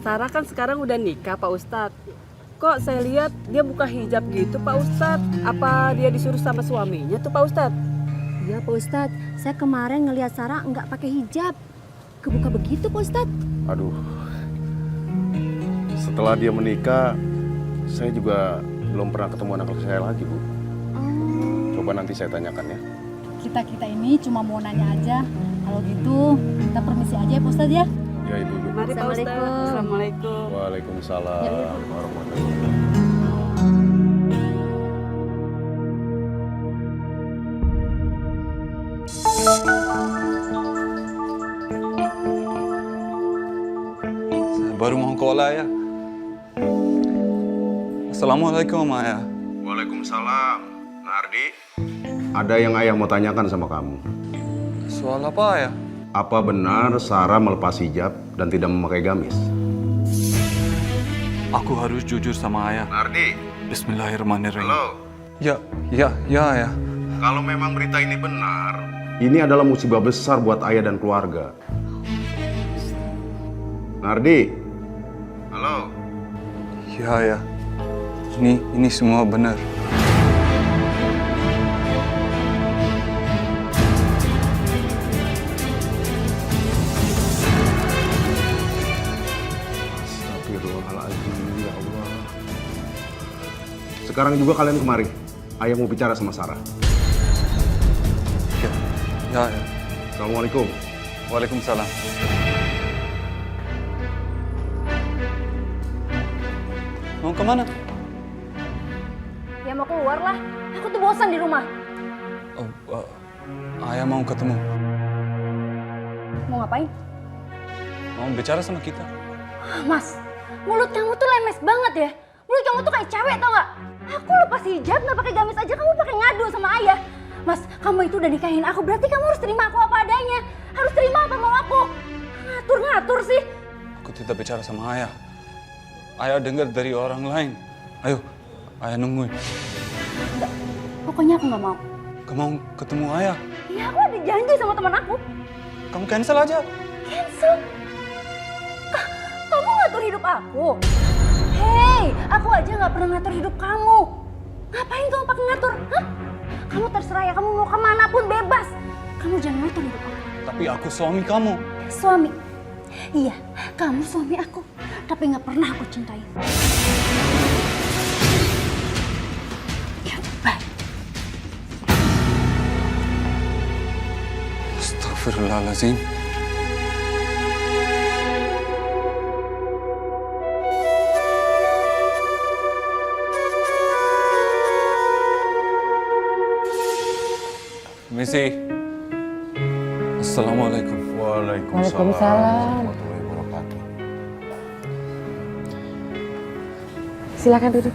Sarah kan sekarang udah nikah Pak Ustadz. Kok saya lihat dia buka hijab gitu Pak Ustadz? Apa dia disuruh sama suaminya tuh Pak Ustadz? Iya Pak Ustadz, saya kemarin ngelihat Sarah nggak pakai hijab. Kebuka begitu Pak Ustadz. Aduh, setelah dia menikah, saya juga belum pernah ketemu anak saya lagi, Bu. Coba nanti saya tanyakan ya. Kita ini cuma mau nanya aja. Kalau gitu kita permisi aja ya Pak Ustadz ya. Ya Ibu. Mari Pak Ustadz. Assalamualaikum. Waalaikumsalam Ya, warahmatullahi wabarakatuh. Baru mau sekolah ya. Assalamualaikum Ayah. Waalaikumsalam. Nardi, ada yang ayah mau tanyakan sama kamu. Soal apa Ayah? Apa benar Sarah melepas hijab dan tidak memakai gamis? Aku harus jujur sama Ayah. Nardi, Bismillahirrahmanirrahim. halo. Ya Ayah. Kalau memang berita ini benar, ini adalah musibah besar buat ayah dan keluarga. Nardi, halo. Ya Ayah. Ini semua benar. Astagfirullahaladzim, ya Allah. Sekarang juga kalian kemari. Ayah mau bicara sama Sarah. Ya Ayah. Assalamualaikum. Waalaikumsalam. Mau kemana? Ya mau keluar lah. Aku tuh bosan di rumah. Ayah mau ketemu. Mau ngapain? Mau bicara sama kita. Mas, mulut kamu tuh lemes banget ya. Mulut kamu tuh kayak cewek tau gak? Aku lepas hijab nggak pakai gamis aja kamu pakai ngadu sama ayah. Mas, kamu itu udah nikahin aku, berarti kamu harus terima aku apa adanya. Harus terima apa mau aku. Ngatur-ngatur sih. Aku tidak bicara sama Ayah. Ayah dengar dari orang lain. Ayo, Ayah nungguin. Enggak, pokoknya aku nggak mau. Kamu mau ketemu Ayah? Iya, aku ada janji sama teman aku. Kamu cancel aja. Cancel? Kamu ngatur hidup aku? Hei, aku aja nggak pernah ngatur hidup kamu. Ngapain kamu pakai ngatur? Hah? Kamu terserah ya, kamu mau kemanapun bebas. Kamu jangan ngatur hidup aku. Tapi aku suami kamu. Suami? Iya, kamu suami aku. Tapi nggak pernah aku cintai. Ya, baik. Astagfirullahaladzim. Misi. Assalamualaikum. Waalaikumsalam warahmatullahi wabarakatuh. Silakan duduk.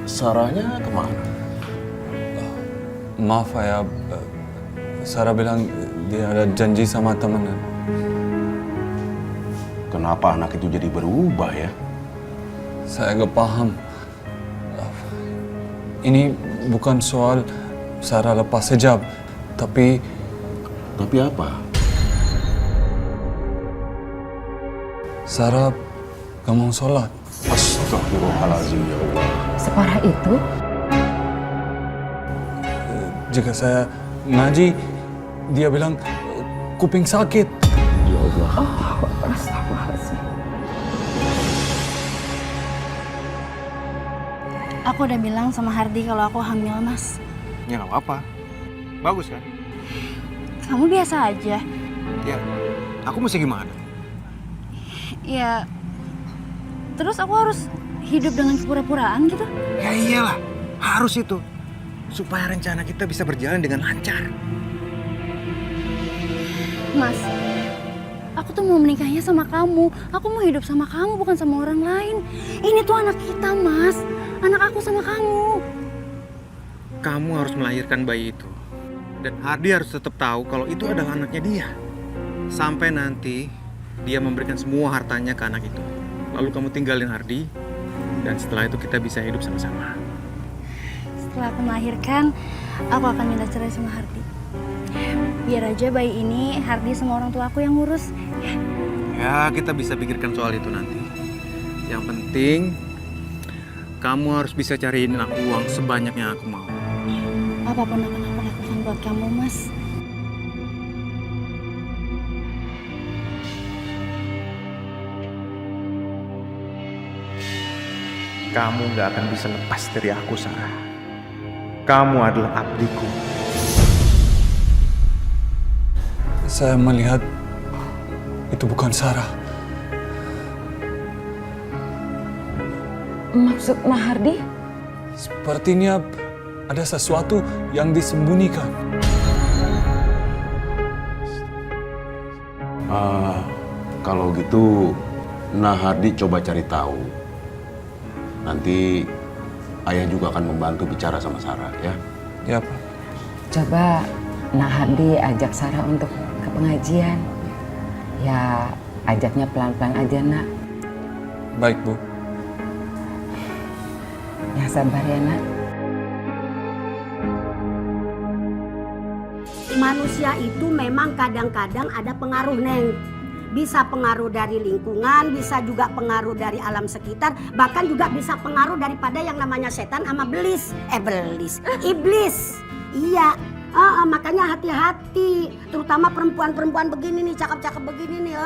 Sarahnya kemana? Maaf Ayah. Sarah bilang dia ada janji sama temennya. Kenapa anak itu jadi berubah ya? Saya nggak paham. Ini bukan soal Sarah lepas hijab, tapi apa? Sarah gak mau sholat. Astagfirullahaladzim, ya Allah. Separah itu? Jika saya ngaji, dia bilang kuping sakit. Ya Allah. Astagfirullahaladzim. Aku udah bilang sama Hardi kalau aku hamil, Mas. Ya nggak apa-apa. Bagus kan? Kamu biasa aja. Ya, aku mesti gimana? Ya, terus aku harus hidup dengan kepura-puraan gitu? Ya iyalah, harus itu. Supaya rencana kita bisa berjalan dengan lancar. Mas, aku tuh mau menikahnya sama kamu. Aku mau hidup sama kamu, bukan sama orang lain. Ini tuh anak kita, Mas. Anak aku sama kamu. Kamu harus melahirkan bayi itu. Dan Hardi harus tetap tahu kalau itu adalah anaknya dia. Sampai nanti dia memberikan semua hartanya ke anak itu. Lalu kamu tinggalin Hardi. Dan setelah itu kita bisa hidup sama-sama. Setelah aku melahirkan, aku akan minta cerai sama Hardi. Biar aja bayi ini Hardi sama orang tua aku yang ngurus. Ya, kita bisa pikirkan soal itu nanti. Yang penting, kamu harus bisa cariin aku uang sebanyak yang aku mau. Apapun akan aku lakukan buat kamu, Mas. Kamu gak akan bisa lepas dari aku, Sarah. Kamu adalah abdiku. Saya melihat itu bukan Sarah. Maksud Mahardi? Sepertinya ada sesuatu yang disembunyikan. Kalau gitu, Nahardi coba cari tahu. Nanti ayah juga akan membantu bicara sama Sarah, ya. Ya, Pak. Coba Nahardi ajak Sarah untuk ke pengajian. Ya, ajaknya pelan-pelan aja, Nak. Baik, Bu. Ya, sabar ya, Nak. Manusia itu memang kadang-kadang ada pengaruh, Neng. Bisa pengaruh dari lingkungan, bisa juga pengaruh dari alam sekitar, bahkan juga bisa pengaruh daripada yang namanya setan sama iblis. Iya, makanya hati-hati, terutama perempuan-perempuan begini nih, cakep-cakep begini nih.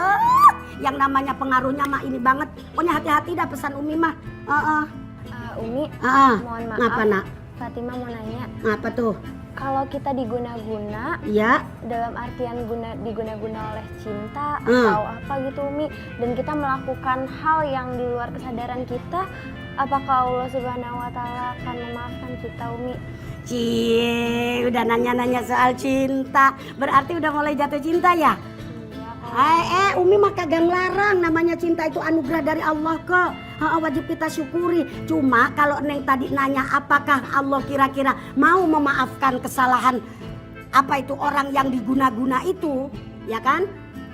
Yang namanya pengaruhnya mah ini banget. Pokoknya hati-hati dah pesan Umi mah. Umi, mohon maaf. Ngapa, Nak? Fatima mau nanya, Ngapa tuh? kalau kita diguna-guna, Ya, dalam artian diguna-guna oleh cinta atau apa gitu Umi, dan kita melakukan hal yang di luar kesadaran kita, apakah Allah Subhanahu wa Ta'ala akan memaafkan kita, Umi? Cie, udah nanya-nanya soal cinta. Berarti udah mulai jatuh cinta ya? Umi mah kagak ngelarang, namanya cinta itu anugerah dari Allah kok. Wajib kita syukuri. Cuma kalau Neng tadi nanya apakah Allah kira-kira mau memaafkan kesalahan apa itu orang yang diguna-guna itu, ya kan?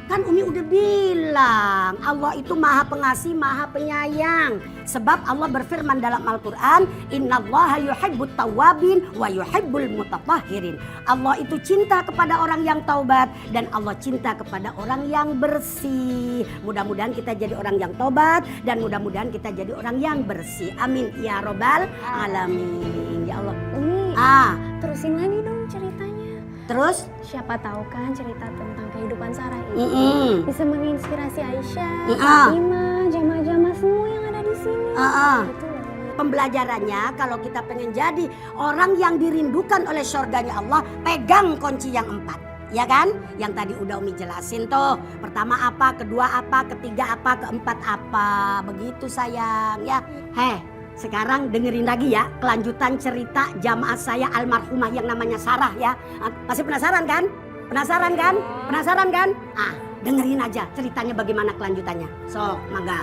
Kan Umi udah bilang Allah itu maha pengasih, maha penyayang. Sebab Allah berfirman dalam Al-Quran, Innallaha yuhibbut tawwabin wa yuhibbul mutatahhirin. Allah itu cinta kepada orang yang taubat dan Allah cinta kepada orang yang bersih. Mudah-mudahan kita jadi orang yang taubat dan mudah-mudahan kita jadi orang yang bersih. Amin ya robbal alamin. Ya Allah. Umi, terusin lagi dong ceritanya. Terus? Siapa tahu kan cerita tentang kehidupan Sarah ini bisa menginspirasi Aisyah, Fatimah, jamaah-jamaah semua yang ada di sini. Gitu loh. Pembelajarannya kalau kita pengen jadi orang yang dirindukan oleh surganya Allah, pegang kunci yang 4. Ya kan? Yang tadi udah Umi jelasin tuh. Pertama apa, kedua apa, ketiga apa, keempat apa. Begitu sayang ya. Sekarang dengerin lagi ya kelanjutan cerita jamaah saya almarhumah yang namanya Sarah ya. Masih penasaran kan? Penasaran kan? Penasaran kan? Dengerin aja ceritanya bagaimana kelanjutannya. So, mangga.